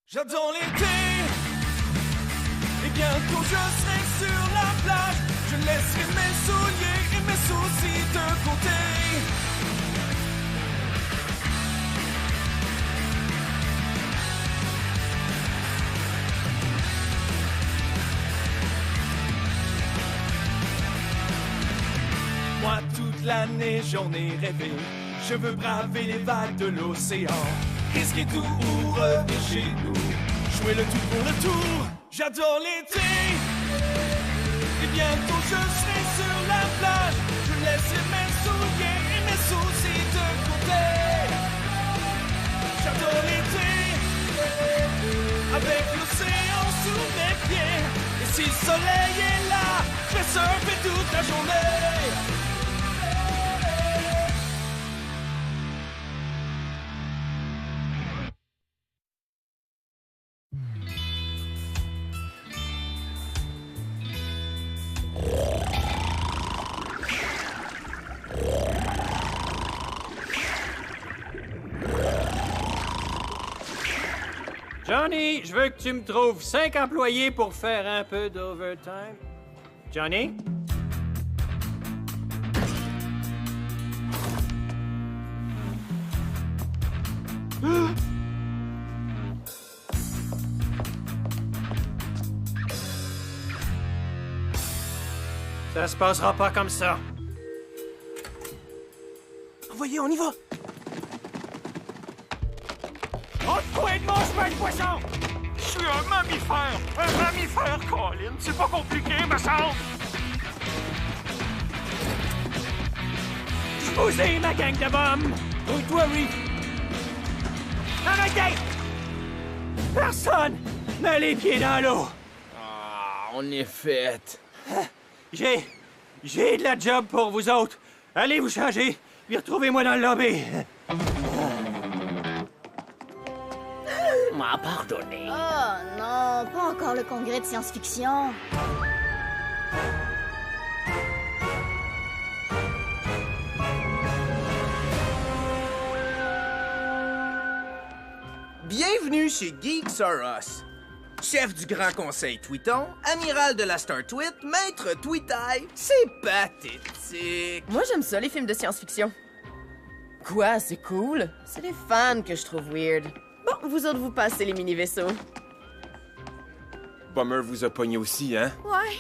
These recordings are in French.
J'adore l'été, et bientôt je serai sur la plage. Je laisserai mes souliers et mes soucis de côté. Moi toute l'année j'en ai rêvé. Je veux braver les vagues de l'océan, risquer tout ou revenir chez nous, jouer le tout pour le tour. J'adore l'été, et bientôt je serai sur la plage. Je laisse mes souliers et mes soucis de côté. J'adore l'été, avec l'océan sous mes pieds. Et si le soleil est là, je vais surfer toute la journée. Johnny, je veux que tu me trouves 5 employés pour faire un peu d'overtime. Johnny? Ça se passera pas comme ça. Envoyez, on y va. Retrouvé de mon chemin de poisson! Je suis un mammifère! Un mammifère, Colin! C'est pas compliqué, me semble! Je vous ai, ma gang de bombes! Oui, toi, oui. Arrêtez! Personne! Mets les pieds dans l'eau! Ah, on est fait. J'ai de la job pour vous autres. Allez vous changer, puis retrouvez-moi dans le lobby. M'a pardonné. Oh non, pas encore le congrès de science-fiction. Bienvenue chez Geeks R Us. Chef du Grand Conseil Tweeton, amiral de la Star Tweet, maître Tweetaille, c'est pathétique. Moi, j'aime ça, les films de science-fiction. Quoi, c'est cool? C'est les fans que je trouve weird. Bon, vous autres, vous passez les mini-vaisseaux. Bummer vous a pogné aussi, hein? Ouais.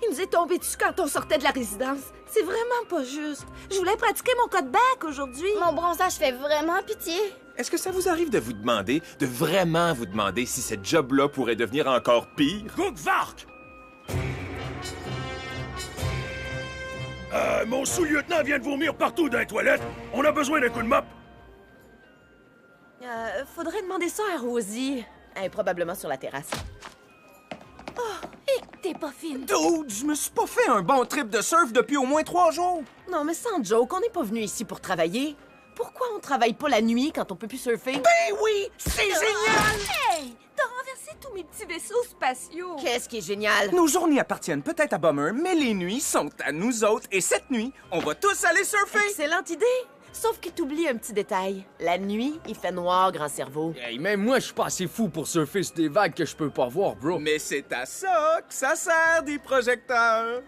Il nous est tombé dessus quand on sortait de la résidence. C'est vraiment pas juste. Je voulais pratiquer mon code back aujourd'hui. Mon bronzage fait vraiment pitié. Est-ce que ça vous arrive de vous demander, de vraiment vous demander si cette job-là pourrait devenir encore pire? Goukvark! Mon sous-lieutenant vient de vomir partout dans les toilettes. On a besoin d'un coup de mop. Faudrait demander ça à Rosie. Elle est probablement sur la terrasse. Oh, et t'es pas fine. Dude, je me suis pas fait un bon trip de surf depuis au moins 3 jours. Non, mais sans joke, on n'est pas venu ici pour travailler. Pourquoi on travaille pas la nuit quand on peut plus surfer? Ben oui, c'est génial! Hey! T'as renversé tous mes petits vaisseaux spatiaux. Qu'est-ce qui est génial? Nos journées appartiennent peut-être à Bummer, mais les nuits sont à nous autres. Et cette nuit, on va tous aller surfer! Excellente idée! Sauf que t'oublies un petit détail. La nuit, il fait noir, grand cerveau. Hey, même moi, je suis pas assez fou pour surfer sur des vagues que je peux pas voir, bro. Mais c'est à ça que ça sert des projecteurs.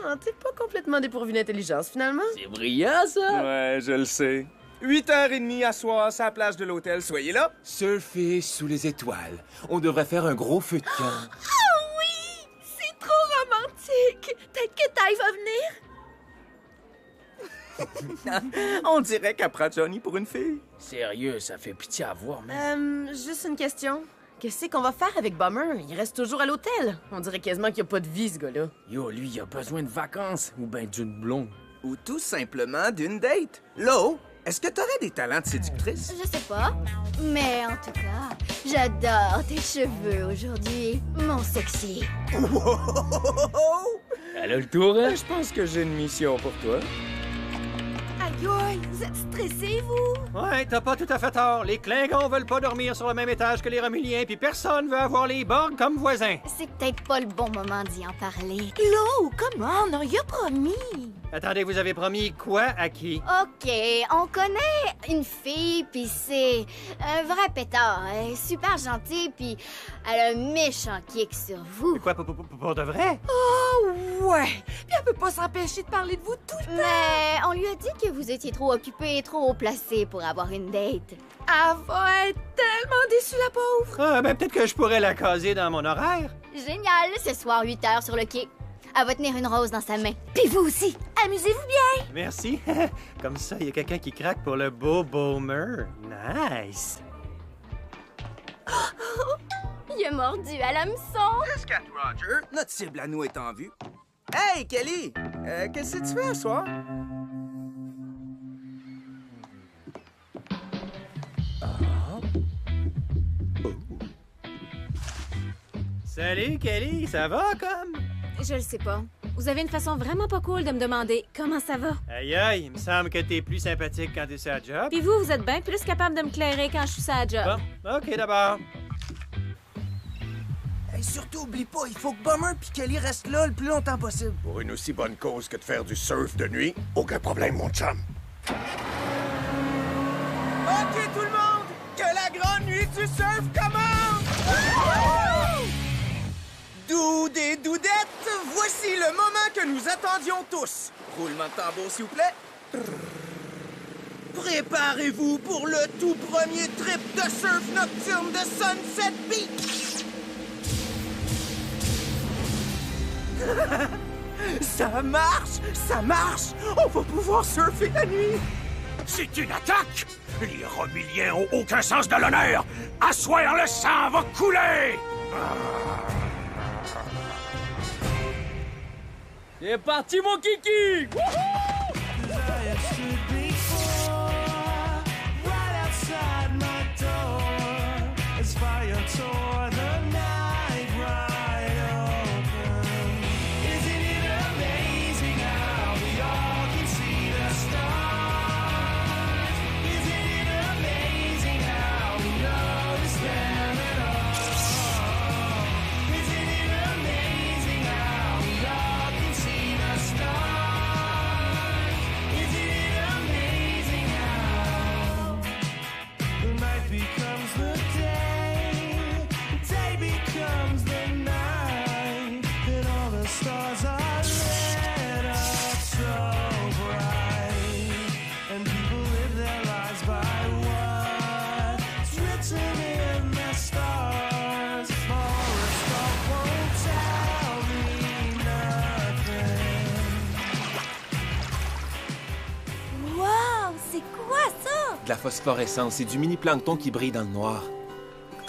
Ah, t'es pas complètement dépourvu d'intelligence, finalement. C'est brillant, ça! Ouais, je le sais. 8h30 à soir, sur la plage de l'hôtel. Soyez là. Surfer sous les étoiles. On devrait faire un gros feu de camp. Oh oui! C'est trop romantique. Peut-être que Ty va venir. On dirait qu'elle prend Johnny pour une fille. Sérieux, ça fait pitié à voir, mais... Juste une question. Qu'est-ce qu'on va faire avec Bummer? Il reste toujours à l'hôtel. On dirait quasiment qu'il n'y a pas de vie, ce gars-là. Yo, lui, il a besoin de vacances, ou ben d'une blonde. Ou tout simplement d'une date. Lo, est-ce que t'aurais des talents de séductrice? Je sais pas. Mais en tout cas, j'adore tes cheveux aujourd'hui, mon sexy. Elle a le tour, hein? Je pense que j'ai une mission pour toi. Aïe, Yoï, vous êtes stressé, vous? Ouais, t'as pas tout à fait tort. Les Klingons veulent pas dormir sur le même étage que les Romuliens, puis personne veut avoir les Borg comme voisins. C'est peut-être pas le bon moment d'y en parler. Lo, comment? On y a promis. Attendez, vous avez promis quoi à qui? OK, on connaît une fille, puis c'est un vrai pétard. Elle est super gentille, puis elle a un méchant kick sur vous. Quoi, pour de vrai? Oh, ouais. Puis elle peut pas s'empêcher de parler de vous tout le temps. Mais on lui a dit que vous étiez trop occupé et trop haut placé pour avoir une date. Elle va être tellement déçue, la pauvre. Ah, ben peut-être que je pourrais la caser dans mon horaire. Génial, ce soir 8 h sur le quai. Elle va tenir une rose dans sa main. Puis vous aussi, amusez-vous bien. Merci. Comme ça, il y a quelqu'un qui craque pour le beau Boomer. Nice. Il a mordu à l'hameçon. Cat Roger, notre cible à nous est en vue. Hey, Kelly! Qu'est-ce que tu fais ce soir? Salut, Kelly. Ça va, comme? Je le sais pas. Vous avez une façon vraiment pas cool de me demander comment ça va. Aïe, aïe, il me semble que t'es plus sympathique quand t'es sur la job. Puis vous êtes bien plus capable de me clairer quand je suis sur la job. Bon, OK, d'abord. Hey, surtout, oublie pas, il faut que Bummer puis Kelly restent là le plus longtemps possible. Pour une aussi bonne cause que de faire du surf de nuit, aucun problème, mon chum. OK, tout le monde! Que la grande nuit du surf commence! Dudes et doudettes, voici le moment que nous attendions tous. Roulement de tambour, s'il vous plaît. Préparez-vous pour le tout premier trip de surf nocturne de Sunset Beach. Ça marche! Ça marche! On va pouvoir surfer la nuit! C'est une attaque! Les Romuliens ont aucun sens de l'honneur! À soir, le sang va couler! C'est parti, mon kiki! De la phosphorescence et du mini-plancton qui brille dans le noir.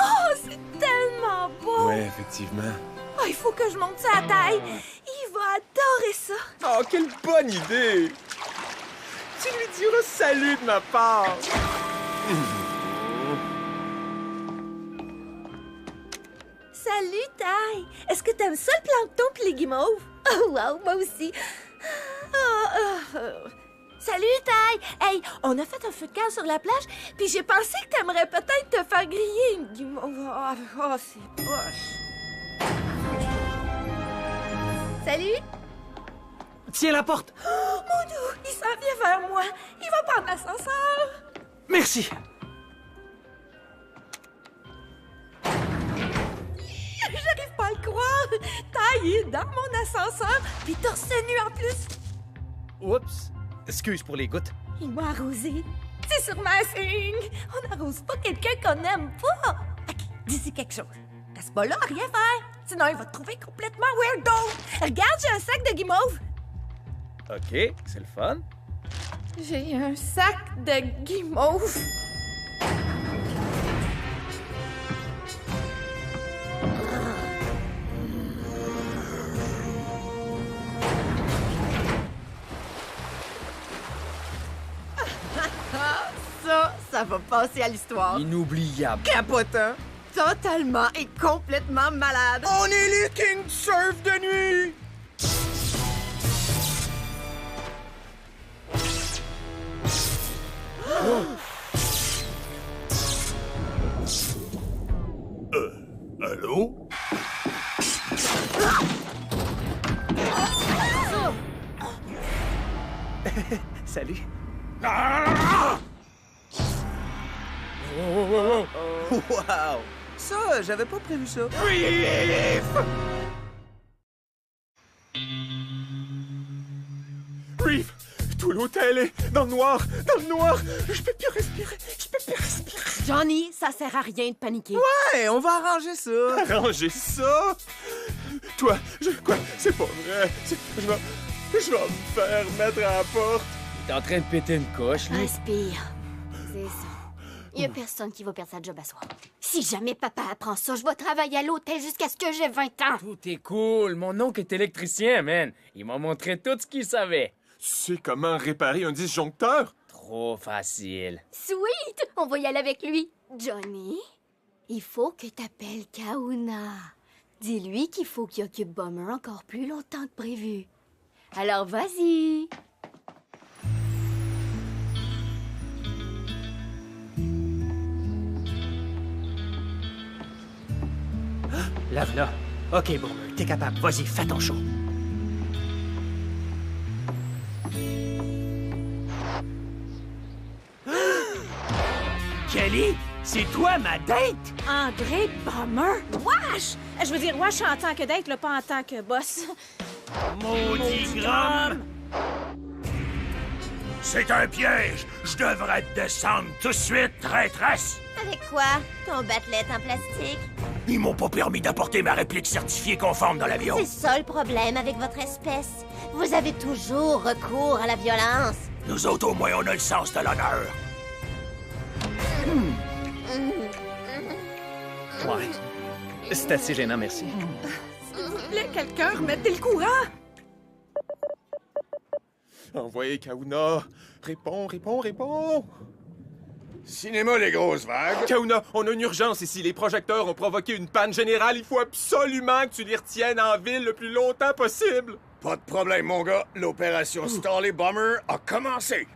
Oh, c'est tellement beau! Ouais, effectivement. Oh, il faut que je monte ça à taille. Il va adorer ça. Oh, quelle bonne idée! Tu lui diras salut de ma part! Salut, Ty! Est-ce que t'aimes ça, le plancton pis les guimauves? Oh, wow, moi aussi. Salut, Ty! Hey, on a fait un feu de camp sur la plage, puis j'ai pensé que t'aimerais peut-être te faire griller une guimauve. Oh, c'est poche. Salut! Tiens la porte! Oh, mon Dieu, il s'en vient vers moi. Il va prendre l'ascenseur. Merci! J'arrive pas à le croire. Ty est dans mon ascenseur, puis torse nu en plus. Oups! Excuse pour les gouttes. Il m'a arrosé. C'est sûrement un signe. On n'arrose pas quelqu'un qu'on n'aime pas. OK, dis-y quelque chose. Reste pas là à rien faire. Sinon, il va te trouver complètement weirdo. Regarde, j'ai un sac de guimauve. OK, c'est le fun. J'ai un sac de guimauve. Ça va passer à l'histoire. Inoubliable. Capotant, totalement et complètement malade. On est les Kings Surf de nuit! Salut. Wow! Ça, j'avais pas prévu ça. Reef, tout l'hôtel est dans le noir, dans le noir. Je peux plus respirer, Johnny, ça sert à rien de paniquer. Ouais, on va arranger ça. Arranger ça? Toi, quoi? C'est pas vrai. Je vais me faire mettre à la porte. T'es en train de péter une coche, lui. Respire. C'est ça. Il y a personne qui va perdre sa job à soir. Si jamais papa apprend ça, je vais travailler à l'hôtel jusqu'à ce que j'ai 20 ans. Tout est cool. Mon oncle est électricien, man. Il m'a montré tout ce qu'il savait. Tu sais comment réparer un disjoncteur? Trop facile. Sweet! On va y aller avec lui. Johnny, il faut que t'appelles Kahuna. Dis-lui qu'il faut qu'il occupe Bummer encore plus longtemps que prévu. Alors vas-y. La voilà. OK, Boomer, t'es capable. Vas-y, fais ton show. Kelly, c'est toi ma date? André Bummer? Wesh! Je veux dire, wesh en tant que date, là, pas en tant que boss. Maudit Grom! C'est un piège! Je devrais te descendre tout de suite, traîtresse! Avec quoi? Ton battelette en plastique? Ils m'ont pas permis d'apporter ma réplique certifiée conforme dans l'avion. C'est ça le problème avec votre espèce. Vous avez toujours recours à la violence. Nous autres, au moins, on a le sens de l'honneur. Ouais. C'est assez gênant, merci. S'il vous plaît, quelqu'un, remettez le courant! Envoyez Kahuna. Réponds. Cinéma, les grosses vagues. Kahuna, on a une urgence ici. Les projecteurs ont provoqué une panne générale. Il faut absolument que tu les retiennes en ville le plus longtemps possible. Pas de problème, mon gars. L'opération Starley Bomber a commencé.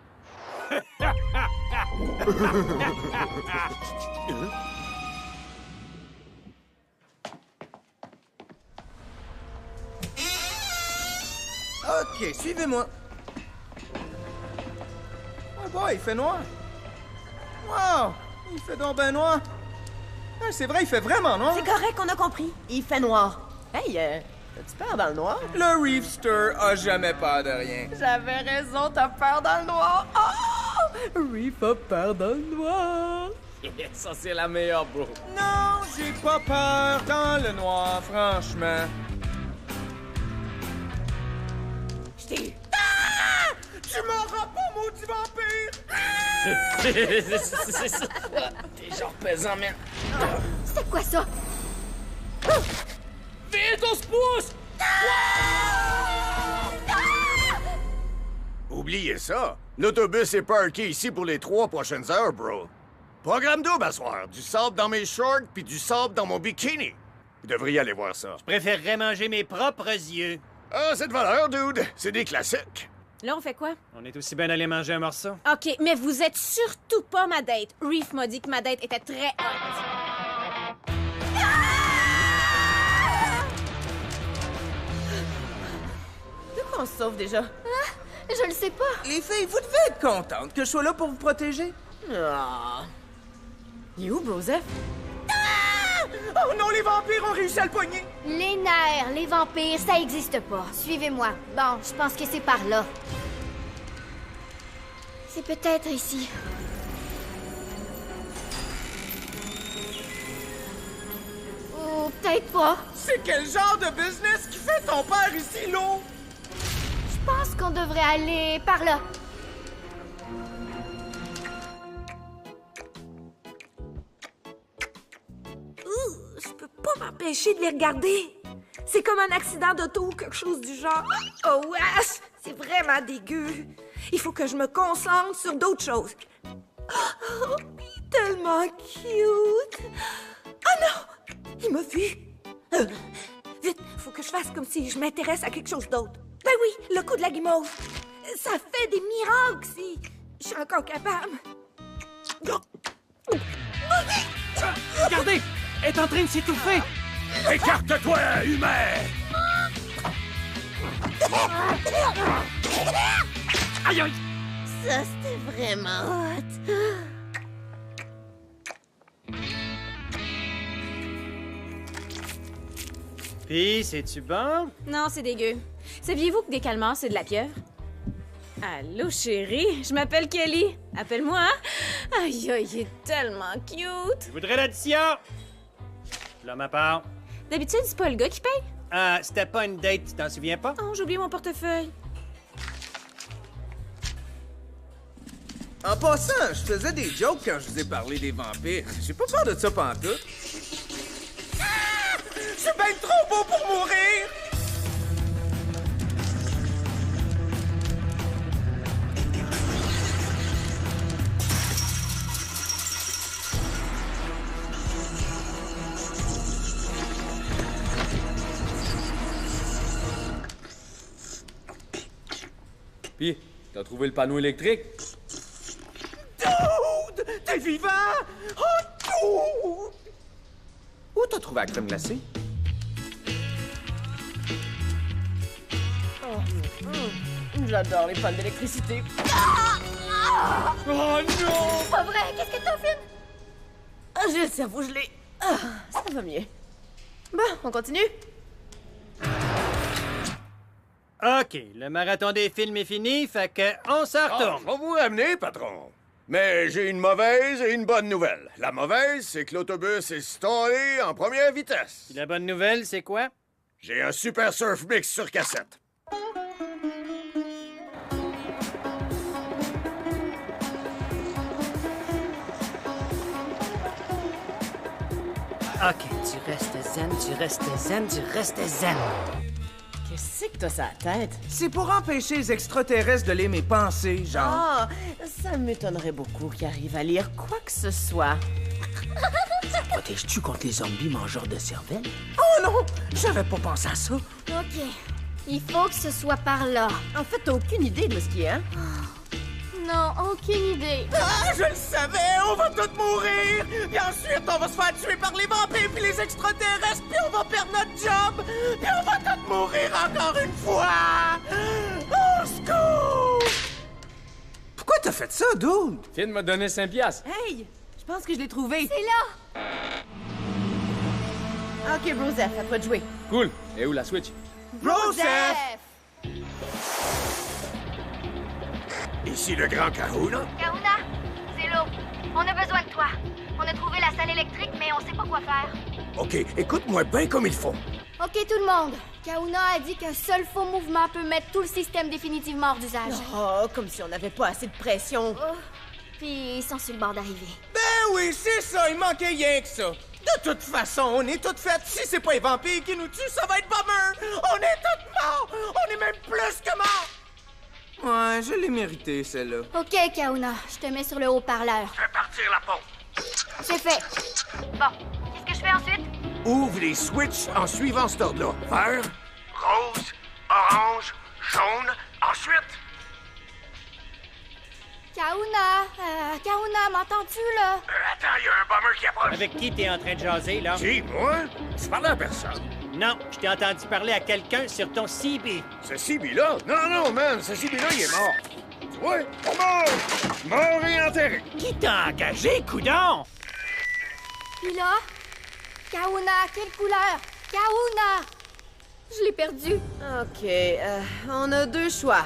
OK, suivez-moi. Ah boy, il fait noir. Wow! Il fait donc ben noir. Ah, c'est vrai, il fait vraiment noir. C'est correct, on a compris. Il fait noir. Hey, as-tu peur dans le noir? Le Reefster a jamais peur de rien. J'avais raison, t'as peur dans le noir. Oh! Reef a peur dans le noir. Ça, c'est la meilleure, bro. Non, j'ai pas peur dans le noir, franchement. Ah! Tu m'auras pas, maudit vampire! C'est ça. T'es genre pesant, man. C'est quoi ça? Vite, on se pousse! Oubliez ça. L'autobus est parké ici pour les 3 prochaines heures, bro. Programme double à soir. Du sable dans mes shorts puis du sable dans mon bikini. Vous devriez aller voir ça. Je préférerais manger mes propres yeux. Ah, c'est de valeur, dude. C'est des classiques. Là, on fait quoi? On est aussi bien d'aller manger un morceau. OK, mais vous êtes surtout pas ma date. Reef m'a dit que ma date était très hot. De quoi on se sauve déjà? Je le sais pas. Les filles, vous devez être contentes que je sois là pour vous protéger. Ah. Il est où, Broseph? Oh non, les vampires ont réussi à le pogner! Les nerfs, les vampires, ça existe pas. Suivez-moi. Bon, je pense que c'est par là. C'est peut-être ici. Ou peut-être pas. C'est quel genre de business qui fait ton père ici, l'eau? Je pense qu'on devrait aller par là. Je peux pas m'empêcher de les regarder. C'est comme un accident d'auto ou quelque chose du genre. Oh wesh! C'est vraiment dégueu. Il faut que je me concentre sur d'autres choses. Oh, il est tellement cute. Oh non! Il m'a vu. Vite, faut que je fasse comme si je m'intéresse à quelque chose d'autre. Ben oui, le coup de la guimauve. Ça fait des miracles si je suis encore capable. Regardez! Elle est en train de s'étouffer! Écarte-toi, humain! Aïe aïe! Ça, c'était vraiment hot. Pis, c'est-tu bon? Non, c'est dégueu. Saviez-vous que des calmars, c'est de la pieuvre? Allô, chérie? Je m'appelle Kelly. Appelle-moi, hein? Aïe, aïe, il est tellement cute. Je voudrais l'addition! Là, ma part. D'habitude, c'est pas le gars qui paye? Ah, c'était pas une date, tu t'en souviens pas? Oh, j'ai oublié mon portefeuille. En passant, je faisais des jokes quand je vous ai parlé des vampires. J'ai pas peur de ça pantoute. Ah! C'est bien trop beau pour mourir! Pis, t'as trouvé le panneau électrique? Dude! T'es vivant? Oh, dude! Où t'as trouvé la crème glacée? J'adore les pannes d'électricité. Oh non! Pas vrai, qu'est-ce que t'as fait? Ah, j'ai le cerveau gelé. Ah, ça va mieux. Bon, on continue? OK, le marathon des films est fini, fait que on s'en retourne. Je vais vous ramener, patron. Mais j'ai une mauvaise et une bonne nouvelle. La mauvaise, c'est que l'autobus est stallé en première vitesse. Puis la bonne nouvelle, c'est quoi? J'ai un super surf mix sur cassette. OK, tu restes zen, tu restes zen, tu restes zen. Qu'est-ce que t'as sur la tête? C'est pour empêcher les extraterrestres de lire mes pensées, genre. Ah, ça m'étonnerait beaucoup qu'ils arrivent à lire quoi que ce soit. Ça protège-tu contre les zombies mangeurs de cervelle? Oh non! J'avais pas pensé à ça. OK. Il faut que ce soit par là. En fait, t'as aucune idée de ce qui est, hein? Non, aucune idée. Ah, je le savais! On va tous mourir! Puis ensuite, on va se faire tuer par les vampires puis les extraterrestres, puis on va perdre notre job! Puis on va tous mourir encore une fois! Au secours! Pourquoi t'as fait ça, dude? Finn m'a donné 5 piastres. Hey! Je pense que je l'ai trouvé. C'est là! OK, Roseph, à toi de jouer. Cool. Et où la Switch? Roseph! Ici le grand Kahuna. Kahuna, c'est l'eau. On a besoin de toi. On a trouvé la salle électrique, mais on sait pas quoi faire. OK, écoute-moi bien comme il faut. OK, tout le monde. Kahuna a dit qu'un seul faux mouvement peut mettre tout le système définitivement hors d'usage. Oh, comme si on n'avait pas assez de pression. Oh. Puis ils sont sur le bord d'arriver. Ben oui, c'est ça, il manquait rien que ça. De toute façon, on est toutes faites. Si c'est pas les vampires qui nous tuent, ça va être Bummer. On est toutes morts. On est même plus que morts. Ouais, je l'ai mérité, celle-là. OK, Kahuna, je te mets sur le haut-parleur. Fais partir la pompe. C'est fait. Bon, qu'est-ce que je fais ensuite? Ouvre les switches en suivant cet ordre-là. Vert. Rose, orange, jaune. Ensuite, Kahuna, m'entends-tu, là? attends, il y a un bomber qui approche. Avec qui t'es en train de jaser, là? Qui, moi? Je parlais à personne. Non, je t'ai entendu parler à quelqu'un sur ton CB. Ce CB-là? Non, man, ce CB-là, il est mort. Tu vois? Mort! Mort et enterré. Qui t'a engagé, coudon? Puis là? Kahuna, quelle couleur? Kahuna! Je l'ai perdu. OK, on a deux choix.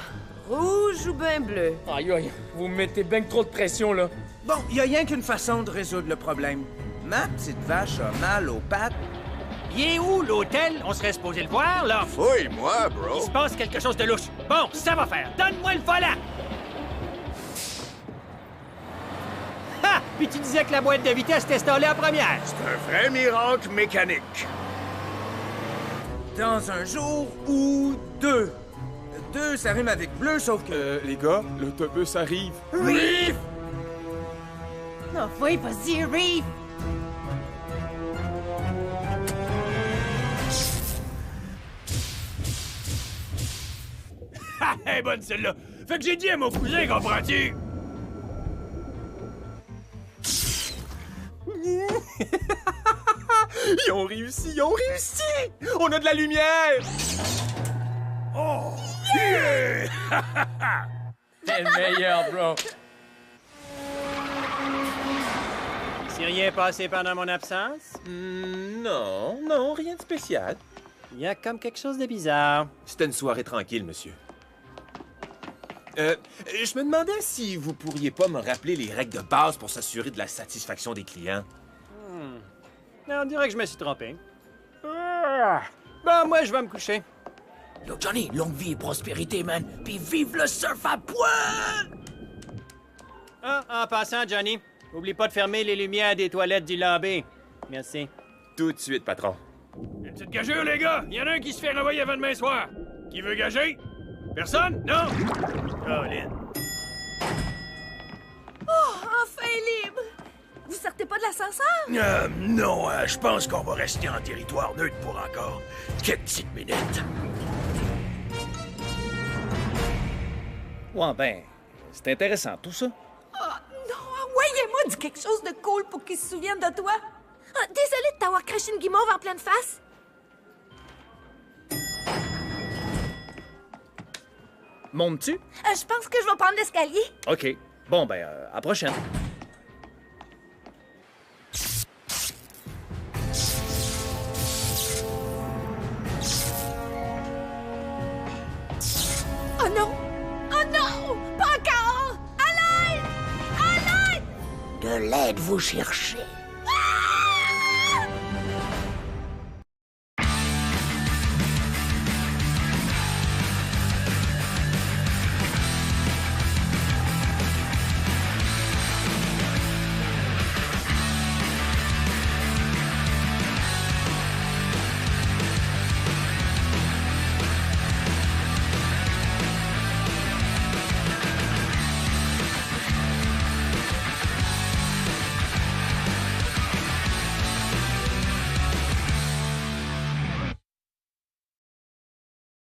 Rouge ou ben bleu? Aïe, aïe, vous me mettez bien trop de pression, là. Bon, y a rien qu'une façon de résoudre le problème. Ma petite vache a mal aux pattes. Il est où, l'hôtel? On serait supposé le voir, là. Fouille-moi, Il bro. se passe quelque chose de louche. Bon, ça va faire. Donne-moi le volant! Ha! Puis tu disais que la boîte de vitesse était installée en première. C'est un vrai miracle mécanique. Dans un jour ou deux. Deux, ça rime avec bleu, sauf que... Les gars, l'autobus arrive. Reef! Non, oui, vas-y, Reef! Ha! Elle est bonne, celle-là. Fait que j'ai dit à mon cousin, comprends-tu? Ils ont réussi, ils ont réussi! On a de la lumière! Oh! Yeah! T'es le meilleur, bro. C'est rien passé pendant mon absence? Non, rien de spécial. Il y a comme quelque chose de bizarre. C'était une soirée tranquille, monsieur. Je me demandais si vous pourriez pas me rappeler les règles de base pour s'assurer de la satisfaction des clients. On dirait que je me suis trompé. Bon, moi, je vais me coucher. Yo, Johnny, longue vie et prospérité, man. Puis vive le surf à poil! Ah, en passant, Johnny, oublie pas de fermer les lumières des toilettes du lobby. Merci. Tout de suite, patron. Une petite gageure, les gars! Il y en a un qui se fait renvoyer avant demain soir. Qui veut gager? Personne? Non? Colin. Oh, enfin libre! Vous sortez pas de l'ascenseur? Non, je pense qu'on va rester en territoire neutre pour encore quelques petites minutes. Ouais, ben, c'est intéressant, tout ça. Oh, non, envoyez-moi du quelque chose de cool pour qu'ils se souviennent de toi. Ah, désolé de t'avoir craché une guimauve en pleine face. Montes-tu? Je pense que je vais prendre l'escalier. OK. Bon, ben, à la prochaine. Oh non! Oh non! Pas encore! À l'aide! À l'aide! De l'aide, vous cherchez.